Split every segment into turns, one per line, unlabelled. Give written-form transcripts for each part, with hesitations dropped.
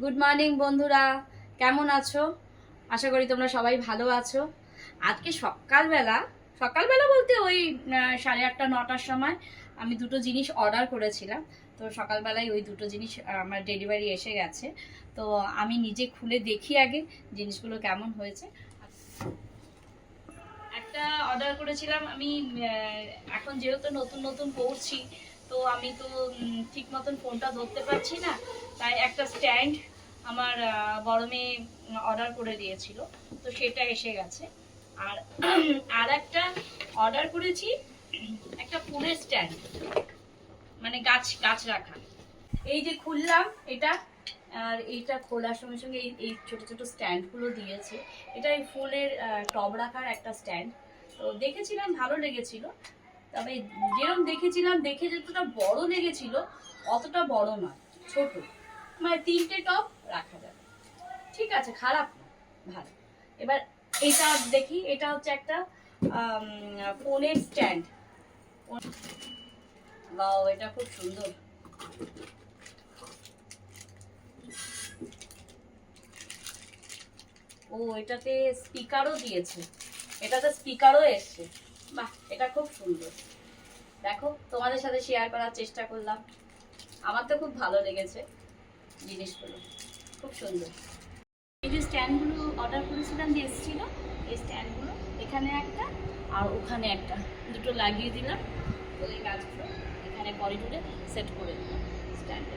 Good morning বন্ধুরা, কেমন আছো? আশা করি তোমরা সবাই ভালো আছো। আজকে সকালবেলা সকালবেলা বলতে ওই 8:30-9টার সময় আমি দুটো জিনিস অর্ডার করেছিলাম। তো সকালবেলায় ওই দুটো জিনিস আমার ডেলিভারি এসে গেছে। তো আমি নিজে খুলে দেখি আগে জিনিসগুলো কেমন হয়েছে। একটা অর্ডার করেছিলাম আমি, এখন যেহেতু নতুন নতুন পড়ছি, তো আমি তো ঠিক মতন ফোনটা ধরতে পারছি না, তাই একটা স্ট্যান্ড আমার বড় মেয়ে অর্ডার করে দিয়েছিল, তো সেটা এসে গেছে। আর আর একটা অর্ডার করেছি, একটা ফুলের স্ট্যান্ড, মানে গাছ গাছ রাখা। এই যে খুললাম এটা, আর এইটা খোলার সঙ্গে সঙ্গে এই ছোট ছোট স্ট্যান্ডগুলো দিয়েছে। এটা এই ফুলের টব রাখার একটা স্ট্যান্ড। তো দেখেছিলাম, ভালো লেগেছিল। তবে যেরকম দেখেছিলাম, দেখে যতটা বড় লেগেছিল অতটা বড় নয়, ছোট, মানে 3টে টব রাখা যাবে। ঠিক আছে, খারাপ না, ভালো। এবার এটা দেখি, এটা হচ্ছে একটা ফোনের স্ট্যান্ড। বাও, এটা খুব সুন্দর। ও, এটাতে স্পিকারও দিয়েছে, এটাতে স্পিকারও এসছে। বাহ, এটা খুব সুন্দর। দেখো, তোমাদের সাথে শেয়ার করার চেষ্টা করলাম। আমার তো খুব ভালো লেগেছে জিনিসগুলো, খুব সুন্দর। এই যে স্ট্যান্ডগুলো অর্ডার করেছিলাম যে এসেছিল, এই স্ট্যান্ডগুলো এখানে একটা আর ওখানে একটা, দুটো লাগিয়ে দিলাম। ওই গাছগুলো এখানে করিডোরে সেট করে দিলাম স্ট্যান্ডে।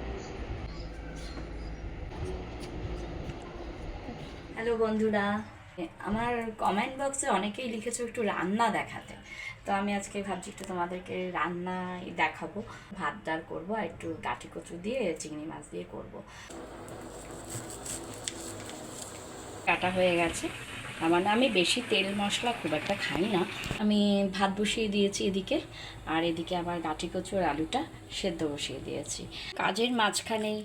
হ্যালো বন্ধুরা, আমার কমেন্ট বক্সে অনেকেই লিখেছো একটু রান্না দেখাতে। তো আমি আজকে ভাবছি একটু তোমাদেরকে রান্নাই দেখাবো। ভাত ডাল করবো আর একটু গাঁটি কচু দিয়ে চিংড়ি মাছ দিয়ে করব। কাটা হয়ে গেছে, মানে আমি বেশি তেল মশলা খুব একটা খাই না। আমি ভাত বসিয়ে দিয়েছি এদিকে, আর এদিকে আবার গাঁটি কচু আর আলুটা সেদ্ধ বসিয়ে দিয়েছি। কাজের মাঝখানেই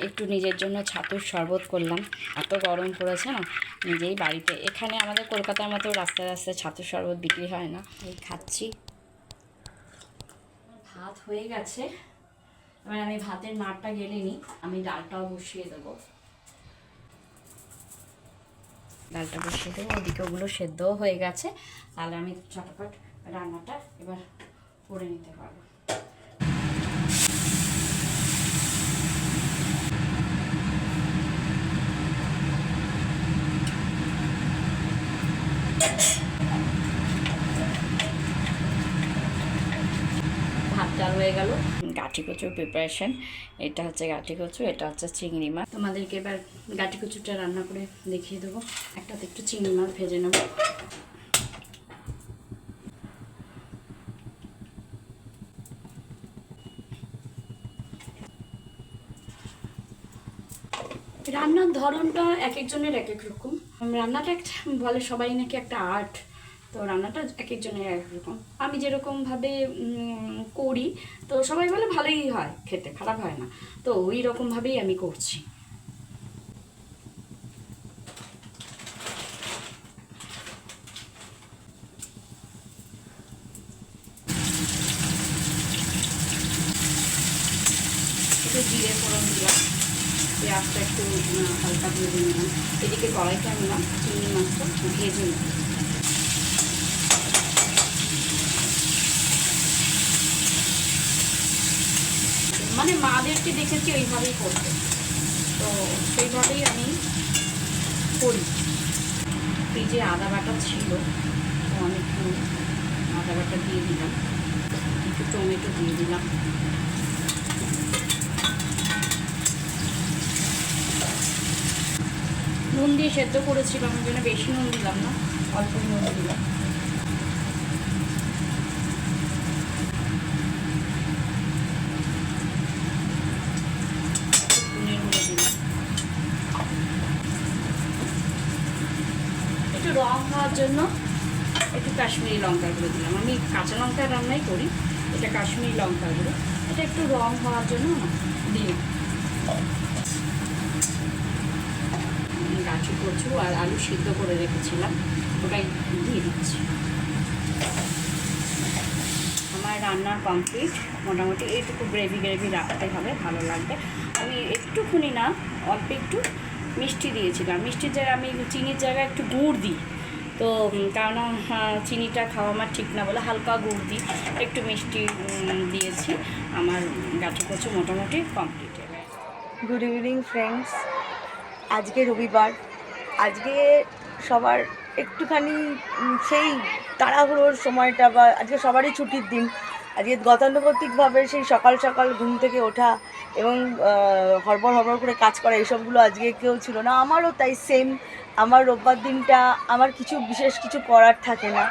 একটু নিজের জন্য ছাতুর শরবত করলাম। এত গরম পড়েছে না, নিজেই বাড়িতে, এখানে আমাদের কলকাতার মতো রাস্তায় রাস্তায় ছাতুর শরবত বিক্রি হয় না, এই খাচ্ছি। ভাত হয়ে গেছে, এবার আমি ভাতের মারটা গেলে নিই, আমি ডালটাও বসিয়ে দেবো। ডালটা বসিয়ে দেবো, ওদিকে ওগুলো সেদ্ধও হয়ে গেছে, তাহলে আমি চটপট রান্নাটা এবার করে নিতে পারবো। ভাত ডাল হয়ে গেল। গাঁটি কচুর প্রিপারেশন, এটা হচ্ছে গাঁটি কচু, এটা হচ্ছে চিংড়ি মাছ। তোমাদেরকে এবার গাঁটি কচুটা রান্না করে দেখিয়ে দেবো। একটাতে একটু চিংড়ি মাছ ভেজে নেবো। রান্নার ধরনটা এক একজনের এক এক রকম। রান্নাটা একটা বলে সবাই নাকি একটা আর্ট, তো রান্নাটা এক একজনের এক রকম। আমি যেরকমভাবে করি, তো সবাই বলে ভালোই হয় খেতে, খারাপ হয় না। তো ওই রকমভাবেই আমি করছি। একটু জিরে ফোড়ন দিলাম, পেঁয়াজটা একটু হালকা ভেজে নিলাম। এদিকে কড়াইতে আমি না চিংড়ি মাছটা ভেজে নিলাম। মানে মাদেরকে দেখেছি ওইভাবেই করতে, তো সেইভাবেই আমি করি। ফ্রিজে আদা বাটা ছিল, তো আমি একটু আদা বাটা দিয়ে দিলাম, একটু টমেটো দিয়ে দিলাম। নুন দিয়ে সেদ্ধ করেছিলাম, ওই জন্য বেশি নুন দিলাম না, অল্প নুন দিলাম। একটু রং হওয়ার জন্য একটু কাশ্মীরি লঙ্কা গুঁড়ো দিলাম। আমি কাঁচা লঙ্কার রান্নাই করি, এটা কাশ্মীরি লঙ্কা গুঁড়ো, এটা একটু রং হওয়ার জন্য দিলাম। গাঁটি কচু আর আলু সিদ্ধ করে রেখেছিলাম, ওটাই দিয়ে দিচ্ছি। আমার রান্না কমপ্লিট। মোটামুটি এইটুকু গ্রেভি রাখতে হবে, ভালো লাগবে। আমি একটুখানি না, অল্প একটু মিষ্টি দিয়েছিলাম। মিষ্টির জায়গায় আমি চিনির জায়গায় একটু গুড় দিই, তো কেননা চিনিটা খাওয়া আমার ঠিক না বলে হালকা গুড় দিই, একটু মিষ্টি দিয়েছি। আমার গাঠি কচু মোটামুটি কমপ্লিট।
গুড ইভিনিং ফ্রেন্ডস, আজকে রবিবার। আজকে সবার একটুখানি সেই তাড়াহুড়োর সময়টা, বা আজকে সবারই ছুটির দিন। আজকে গতানুগতিকভাবে সেই সকাল সকাল ঘুম থেকে ওঠা এবং হড়বড় হড়বড় করে কাজ করা, এইসবগুলো আজকে কেউ ছিল না। আমারও তাই সেম। আমার রোববার দিনটা আমার কিছু বিশেষ কিছু করার থাকে না।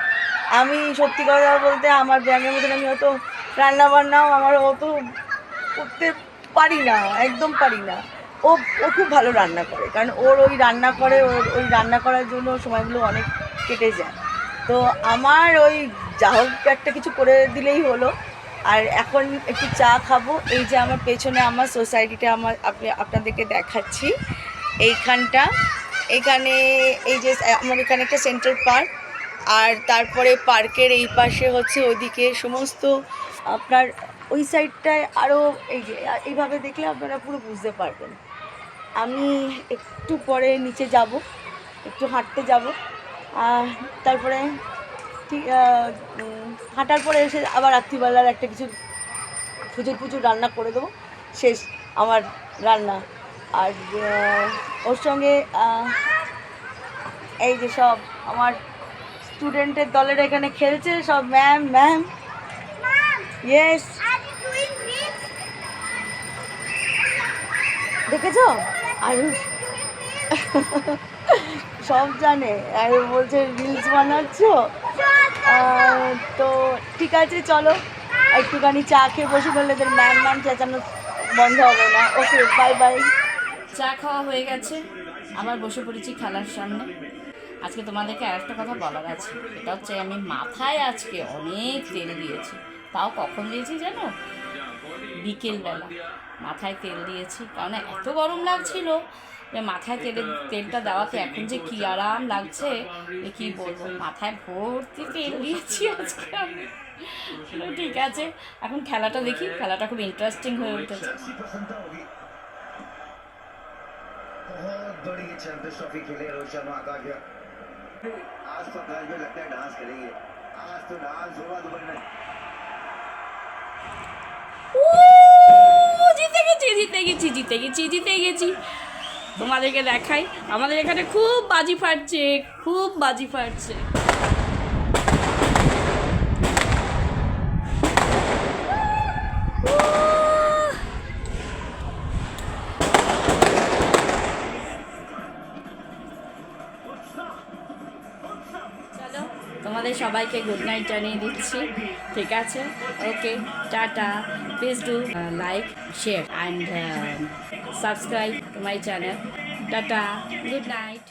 আমি সত্যি কথা বলতে আমার ব্যায়ামের মতন আমি অত রান্নাবান্নাও আমার অত করতে পারি না, একদম পারি না। ও ও খুব ভালো রান্না করে, কারণ ওর ওই রান্না করে, ওই রান্না করার জন্য সময়গুলো অনেক কেটে যায়। তো আমার ওই যা হোক একটা কিছু করে দিলেই হলো। আর এখন একটু চা খাবো। এই যে আমার পেছনে আমার সোসাইটিটা, আপনাদেরকে দেখাচ্ছি এইখানটা। এখানে এই যে আমার এখানে একটা সেন্ট্রাল পার্ক, আর তারপরে পার্কের এই পাশে হচ্ছে ওইদিকে সমস্ত আপনার ওই সাইডটায় আরও এই যে এইভাবে দেখলে আপনারা পুরো বুঝতে পারবেন। আমি একটু পরে নিচে যাব, একটু হাঁটতে যাব, তারপরে ঠিক হাঁটার পরে এসে আবার রাত্রিবেলার একটা কিছু প্রচুর রান্না করে দেবো, শেষ আমার রান্না। আর ওর সঙ্গে এই যে সব আমার স্টুডেন্টের দলের এখানে খেলছে সব। ম্যাম ম্যাম ইয়েস, দেখেছ? আর সব জানে, আর বলছে রিলস বানাচ্ছ। তো ঠিক আছে, চলো একটুখানি চা খেয়ে বসে পড়লে এদের ম্যাম ম্যাম চেঁচানো বন্ধ হবে না। ওকে, বাই বাই।
চা খাওয়া হয়ে গেছে, আবার বসে পড়েছি খেলার সামনে। আজকে তোমাদেরকে আরেকটা কথা বলার আছে, এটা হচ্ছে আমি মাথায় আজকে অনেক তেল দিয়েছি। তাও কখন দিয়েছি জানো? বিকেলবেলা মাথায় তেল দিয়েছি, কারণ এত গরম লাগছিল যে মাথায় তেলটা দেওয়াতে এখন যে কী আরাম লাগছে কী বলবো। মাথায় ভর্তি তেল দিয়েছি আজকে আমি। ঠিক আছে, এখন খেলাটা দেখি। খেলাটা খুব ইন্টারেস্টিং হয়ে উঠেছে।
बहुत बड़ी चैंपियंस ट्रॉफी खेले रोहित शर्मा का गया। आज तो मैच में लगता है डांस करेंगे। आज तो डांस होगा दुबई में।
জিতে গেছি। তোমাদেরকে দেখাই, আমাদের এখানে খুব বাজি ফাটছে, খুব বাজি ফাটছে। চলো, তোমাদের সবাইকে গুড নাইট জানিয়ে দিচ্ছি। ঠিক আছে, okay, tata. Please do like, share and subscribe to my channel. Tata, good night.